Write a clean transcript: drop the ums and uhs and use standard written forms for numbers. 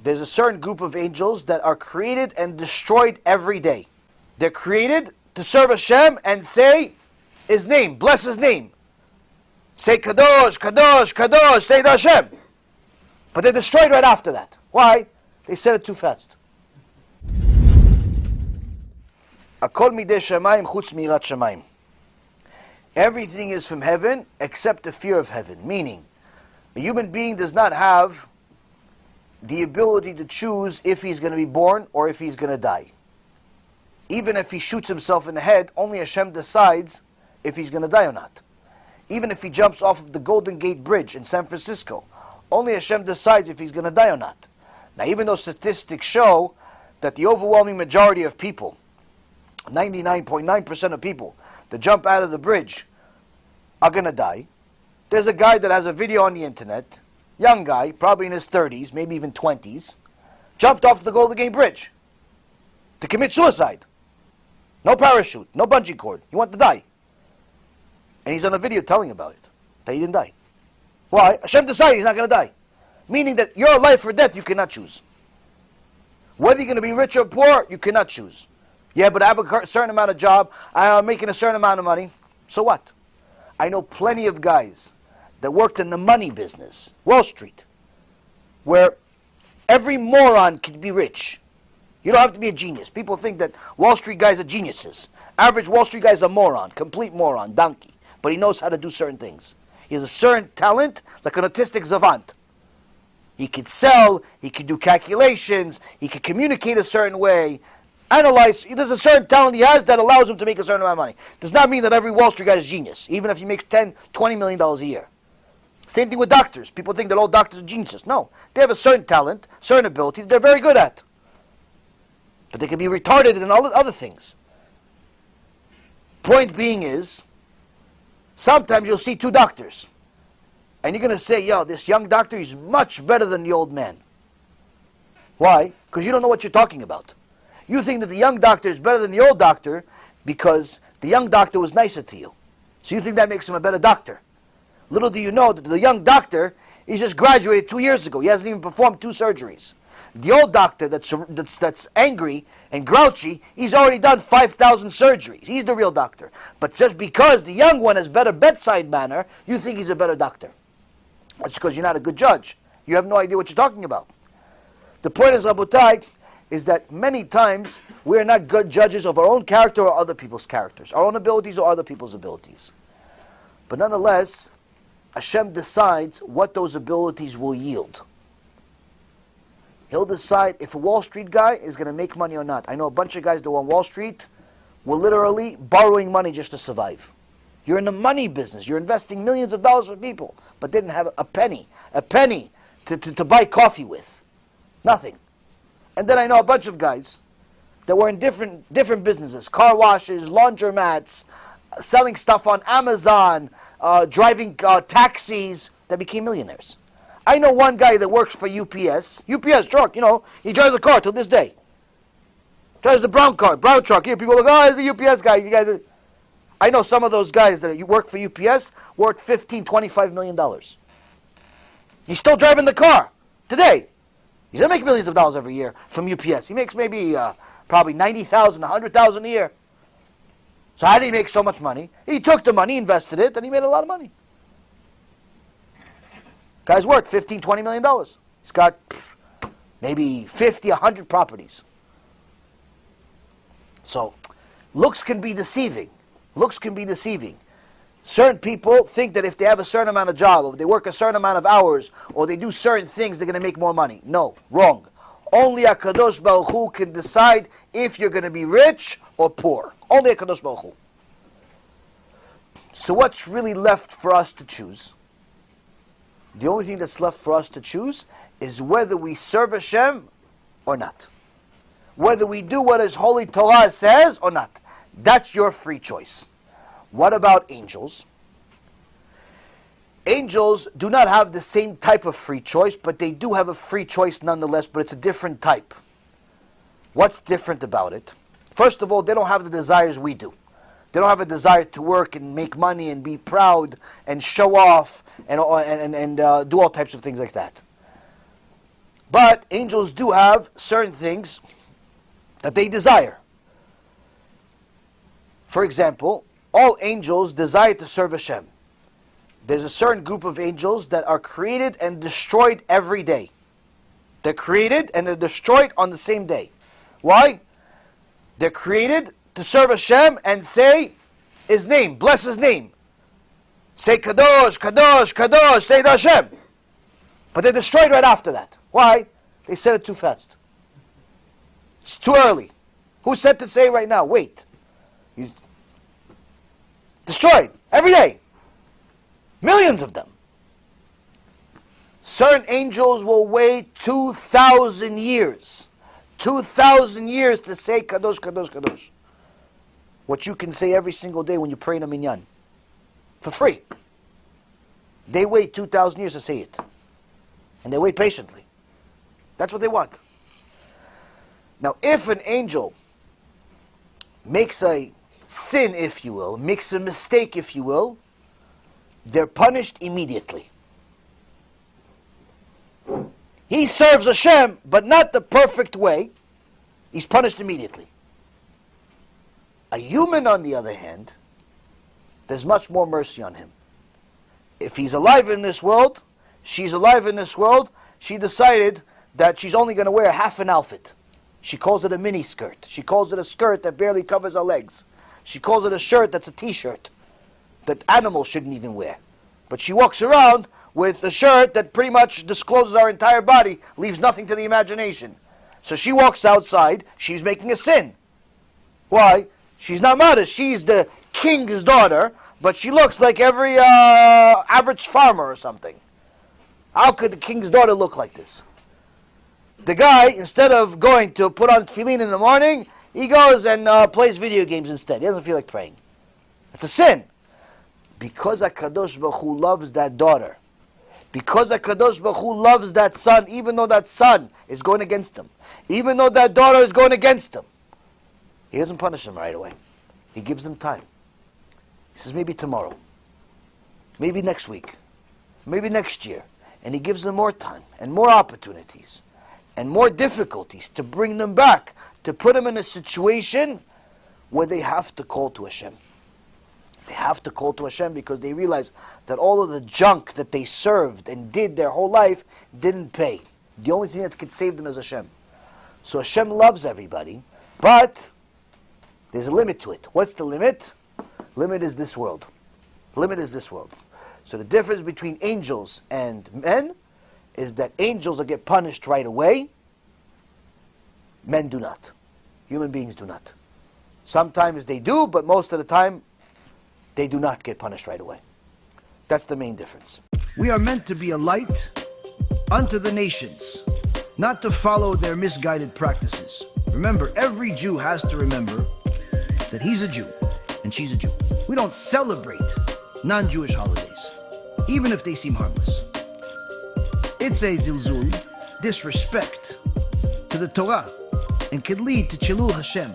There's a certain group of angels that are created and destroyed every day. They're created to serve Hashem and say His name, bless His name. Say Kadosh, Kadosh, Kadosh, say the Hashem. But they're destroyed right after that. Why? They said it too fast. Akol midei shamayim chutz mirat shamayim. Everything is from heaven except the fear of heaven. Meaning, a human being does not have the ability to choose if he's going to be born or if he's going to die. Even if he shoots himself in the head, only Hashem decides if he's going to die or not. Even if he jumps off of the Golden Gate Bridge in San Francisco, only Hashem decides if he's going to die or not. Now, even though statistics show that the overwhelming majority of people, 99.9% of people that jump out of the bridge are going to die, there's a guy that has a video on the internet, young guy, probably in his 30s, maybe even 20s, jumped off the Golden Gate Bridge to commit suicide. No parachute, no bungee cord. He wanted to die. And he's on a video telling about it, that he didn't die. Why? Hashem decided he's not going to die. Meaning that your life or death, you cannot choose. Whether you're going to be rich or poor, you cannot choose. Yeah, but I have a certain amount of job, I'm making a certain amount of money. So what? I know plenty of guys that worked in the money business, Wall Street, where every moron can be rich. You don't have to be a genius. People think that Wall Street guys are geniuses. Average Wall Street guy is a moron, complete moron, donkey. But he knows how to do certain things. He has a certain talent, like an autistic savant. He could sell, he could do calculations, he could communicate a certain way, analyze. There's a certain talent he has that allows him to make a certain amount of money. Does not mean that every Wall Street guy is genius, even if he makes $10, $20 million a year. Same thing with doctors. People think that all doctors are geniuses. No, they have a certain talent, certain ability that they're very good at. But they can be retarded in all other things. Point being is, sometimes you'll see two doctors. And you're going to say, yo, this young doctor is much better than the old man. Why? Because you don't know what you're talking about. You think that the young doctor is better than the old doctor because the young doctor was nicer to you. So you think that makes him a better doctor. Little do you know that the young doctor, he just graduated 2 years ago. He hasn't even performed 2 surgeries. The old doctor that's angry and grouchy, he's already done 5,000 surgeries. He's the real doctor. But just because the young one has better bedside manner, you think he's a better doctor. That's because you're not a good judge. You have no idea what you're talking about. The point is, Rabotai, is that many times we're not good judges of our own character or other people's characters, our own abilities or other people's abilities. But nonetheless, Hashem decides what those abilities will yield. He'll decide if a Wall Street guy is going to make money or not. I know a bunch of guys that were on Wall Street were literally borrowing money just to survive. You're in the money business. You're investing millions of dollars for people, but didn't have a penny to buy coffee with. Nothing. And then I know a bunch of guys that were in different businesses, car washes, laundromats, selling stuff on Amazon, driving taxis, that became millionaires. I know one guy that works for UPS truck, he drives a car till this day. Drives the brown truck. Here, people look, oh, he's a UPS guy. You guys I know some of those guys that work for UPS worth $15, $25 million. He's still driving the car today. He's going to make millions of dollars every year from UPS. He makes maybe probably $90,000, $100,000 a year. So how did he make so much money? He took the money, invested it, and he made a lot of money. Guy's worth $15, $20 million. He's got maybe 50, 100 properties. So looks can be deceiving. Looks can be deceiving. Certain people think that if they have a certain amount of job, or if they work a certain amount of hours, or they do certain things, they're going to make more money. No, wrong. Only HaKadosh Baruch Hu can decide if you're going to be rich or poor. Only HaKadosh Baruch Hu. So what's really left for us to choose? The only thing that's left for us to choose is whether we serve Hashem or not. Whether we do what His holy Torah says or not. That's your free choice. What about angels? Angels do not have the same type of free choice, but they do have a free choice nonetheless, but it's a different type. What's different about it? First of all, they don't have the desires we do. They don't have a desire to work and make money and be proud and show off and do all types of things like that. But angels do have certain things that they desire. For example, all angels desire to serve Hashem. There's a certain group of angels that are created and destroyed every day. They're created and they're destroyed on the same day. Why? They're created to serve Hashem and say His name, bless His name. Say Kadosh, Kadosh, Kadosh, say the Hashem. But they're destroyed right after that. Why? They said it too fast. It's too early. Who said to say right now? Wait. He's destroyed every day. Millions of them. Certain angels will wait 2,000 years. 2,000 years to say Kadosh, Kadosh, Kadosh. What you can say every single day when you pray in a minyan. For free. They wait 2,000 years to say it. And they wait patiently. That's what they want. Now, if an angel makes a sin, if you will, makes a mistake, if you will, they're punished immediately. He serves Hashem, but not the perfect way. He's punished immediately. A human, on the other hand, there's much more mercy on him. If he's alive in this world, she's alive in this world, she decided that she's only going to wear half an outfit. She calls it a mini skirt. She calls it a skirt that barely covers her legs. She calls it a shirt that's a t-shirt that animals shouldn't even wear. But she walks around with a shirt that pretty much discloses our entire body, leaves nothing to the imagination. So she walks outside, she's making a sin. Why? She's not modest. She's the king's daughter, but she looks like every average farmer or something. How could the king's daughter look like this? The guy, instead of going to put on tefillin in the morning, he goes and plays video games instead. He doesn't feel like praying. It's a sin. Because HaKadosh Baruch Hu loves that daughter, because HaKadosh Baruch Hu loves that son, even though that son is going against him, even though that daughter is going against him, He doesn't punish them right away. He gives them time. He says, maybe tomorrow, maybe next week, maybe next year. And He gives them more time and more opportunities and more difficulties to bring them back, to put them in a situation where they have to call to Hashem. They have to call to Hashem because they realize that all of the junk that they served and did their whole life didn't pay. The only thing that could save them is Hashem. So Hashem loves everybody, but there's a limit to it. What's the limit? Limit is this world. Limit is this world. So the difference between angels and men is that angels will get punished right away. Men do not. Human beings do not. Sometimes they do, but most of the time they do not get punished right away. That's the main difference. We are meant to be a light unto the nations, not to follow their misguided practices. Remember, every Jew has to remember that he's a Jew and she's a Jew. We don't celebrate non-Jewish holidays, even if they seem harmless. It's a zilzul, disrespect to the Torah, and could lead to Chilul Hashem.